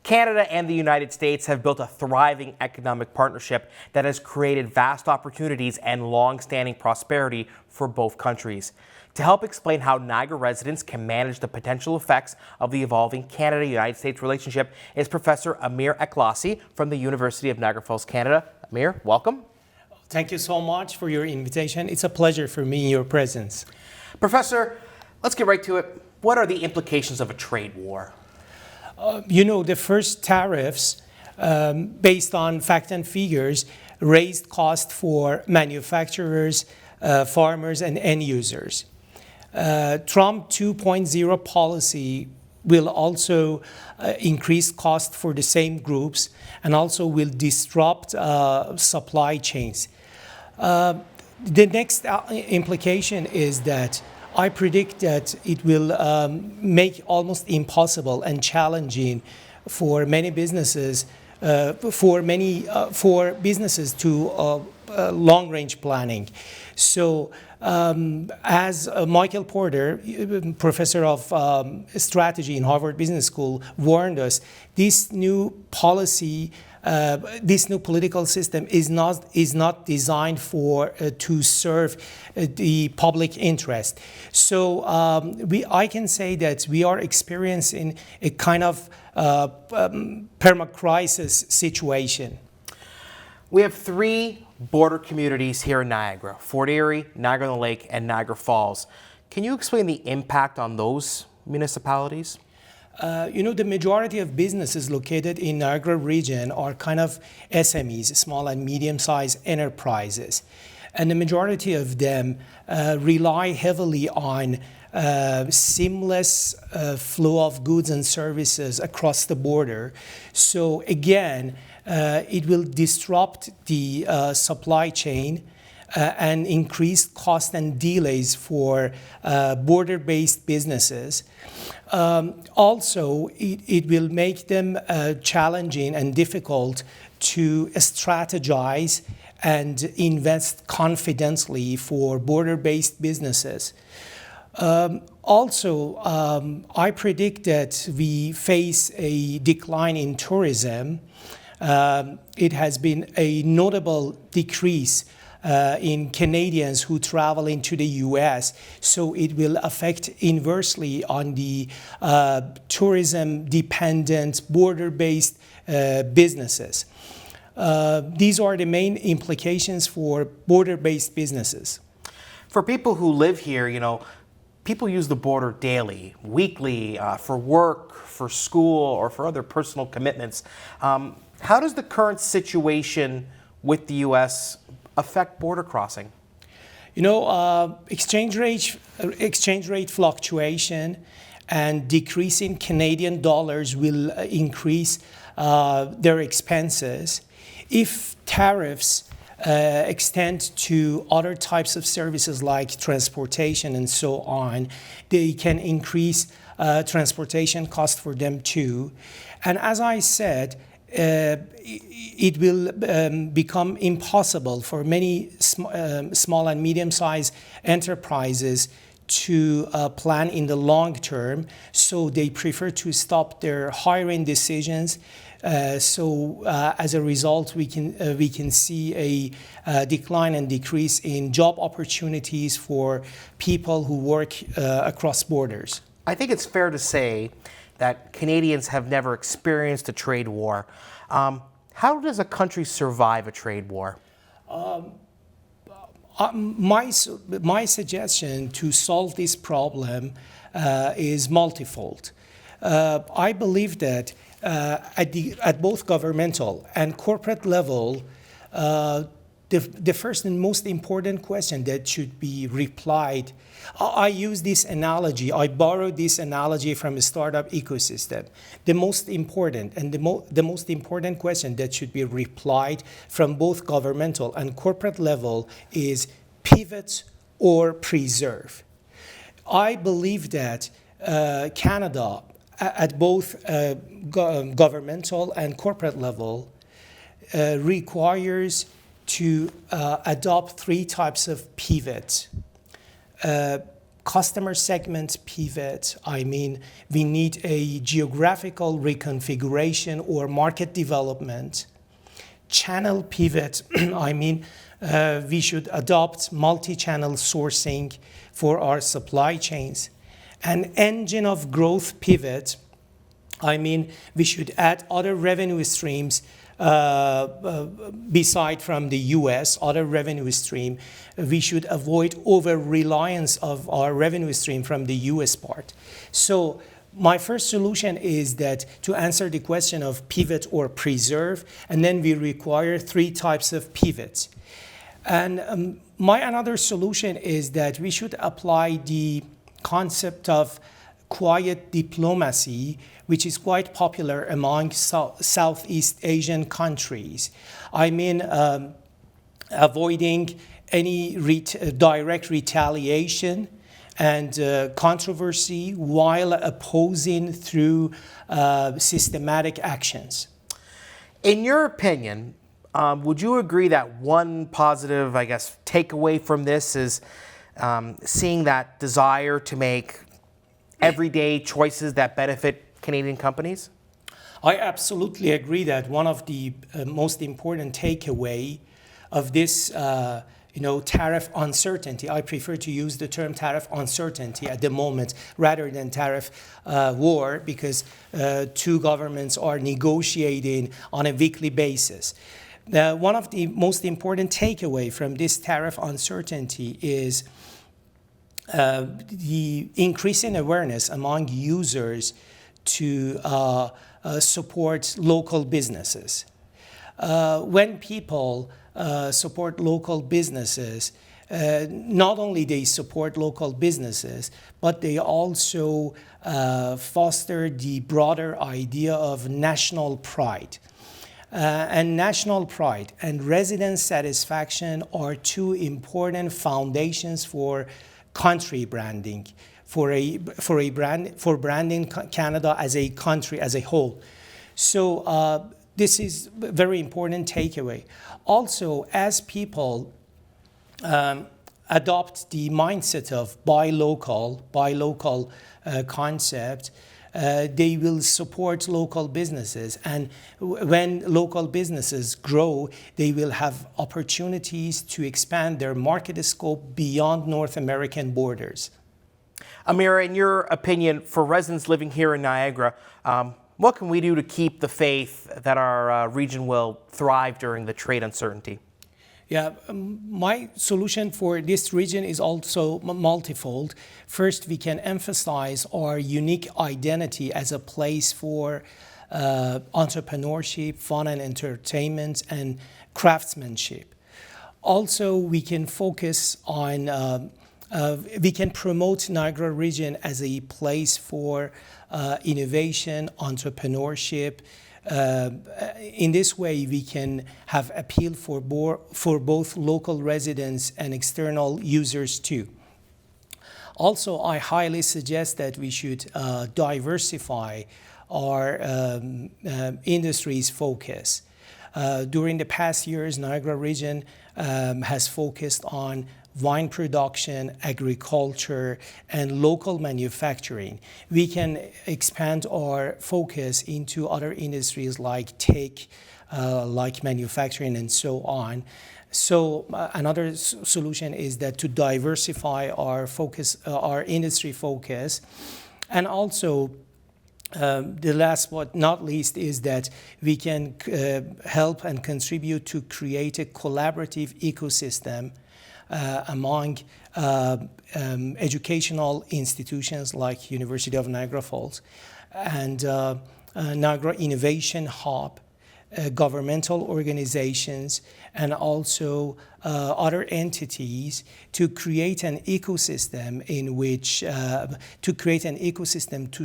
Canada and the United States have built a thriving economic partnership that has created vast opportunities and long-standing prosperity for both countries. To help explain how Niagara residents can manage the potential effects of the evolving Canada-United States relationship is Professor Amir Ekhlassi from the University of Niagara Falls, Canada. Amir, welcome. Thank you so much for your invitation. It's a pleasure for me in your presence. Professor, let's get right to it. What are the implications of a trade war? The first tariffs, based on fact and figures, raised costs for manufacturers, farmers, and end users. Trump 2.0 policy will also increase cost for the same groups and also will disrupt supply chains. The next implication is that I predict that it will make almost impossible and challenging for many businesses, for businesses to long-range planning. So, as Michael Porter, professor of strategy in Harvard Business School, warned us, this new policy, this new political system is not designed to serve the public interest. So I can say that we are experiencing a kind of perma-crisis situation. We have three border communities here in Niagara: Fort Erie, Niagara-on-the-Lake, and Niagara Falls. Can you explain the impact on those municipalities? The majority of businesses located in Niagara region are kind of SMEs, small and medium-sized enterprises. And the majority of them rely heavily on seamless flow of goods and services across the border. So again, it will disrupt the supply chain and increase cost and delays for border-based businesses. Also, it will make them challenging and difficult to strategize and invest confidently for border-based businesses. I predict that we face a decline in tourism. It has been a notable decrease in Canadians who travel into the U.S., so it will affect inversely on the tourism-dependent, border-based businesses. These are the main implications for border-based businesses. For people who live here, people use the border daily, weekly, for work, for school, or for other personal commitments. How does the current situation with the U.S. affect border crossing? Exchange rate fluctuation and decreasing Canadian dollars will increase their expenses. If tariffs extend to other types of services like transportation and so on, they can increase transportation costs for them too. And as I said, it will become impossible for many small and medium-sized enterprises to plan in the long term, so they prefer to stop their hiring decisions. As a result, we can see a decline and decrease in job opportunities for people who work across borders. I think it's fair to say that Canadians have never experienced a trade war. How does a country survive a trade war? My suggestion to solve this problem is multifold. I believe that at both governmental and corporate level, the first and most important question that should be replied, I use this analogy, I borrowed this analogy from a startup ecosystem. The most important and the most important question that should be replied from both governmental and corporate level is pivot or preserve. I believe that Canada, at both governmental and corporate level, requires to adopt three types of pivot. customer segment pivot. I mean, we need a geographical reconfiguration or market development. Channel pivot, I mean, we should adopt multi-channel sourcing for our supply chains. An engine of growth pivot, I mean, we should add other revenue streams beside from the US, other revenue stream. We should avoid over-reliance of our revenue stream from the US part. So my first solution is that to answer the question of pivot or preserve, and then we require 3 types of pivots. And my another solution is that we should apply the concept of quiet diplomacy, which is quite popular among Southeast Asian countries. I mean, avoiding any direct retaliation and controversy while opposing through systematic actions. In your opinion, would you agree that one positive, I guess, takeaway from this is seeing that desire to make everyday choices that benefit Canadian companies? I absolutely agree that one of the most important takeaway of this tariff uncertainty, I prefer to use the term tariff uncertainty at the moment rather than tariff war, because 2 governments are negotiating on a weekly basis. One of the most important takeaway from this tariff uncertainty is the increasing awareness among users to support local businesses. When people support local businesses, not only they support local businesses, but they also foster the broader idea of national pride. And national pride and resident satisfaction are 2 important foundations for country branding, for branding Canada as a country as a whole. So this is a very important takeaway. Also, as people adopt the mindset of buy local concept, they will support local businesses. And when local businesses grow, they will have opportunities to expand their market scope beyond North American borders. Amir, in your opinion, for residents living here in Niagara, what can we do to keep the faith that our region will thrive during the trade uncertainty? Yeah, my solution for this region is also multifold. First, we can emphasize our unique identity as a place for entrepreneurship, fun and entertainment, and craftsmanship. Also, we can focus on, we can promote Niagara region as a place for innovation, entrepreneurship. In this way, we can have appeal for both local residents and external users too. Also, I highly suggest that we should diversify our industry's focus. During the past years, Niagara region has focused on wine production, agriculture, and local manufacturing. We can expand our focus into other industries like tech, like manufacturing, and so on. So another solution is that to diversify our focus, our industry focus, and also the last but not least is that we can help and contribute to create a collaborative ecosystem among educational institutions like University of Niagara Falls and Niagara Innovation Hub, governmental organizations, and also other entities to create an ecosystem in which to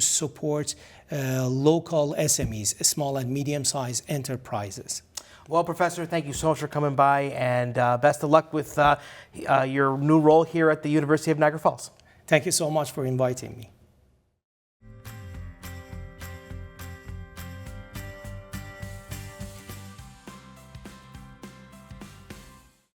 support local SMEs, small and medium-sized enterprises. Well, Professor, thank you so much for coming by, and best of luck with your new role here at the University of Niagara Falls. Thank you so much for inviting me.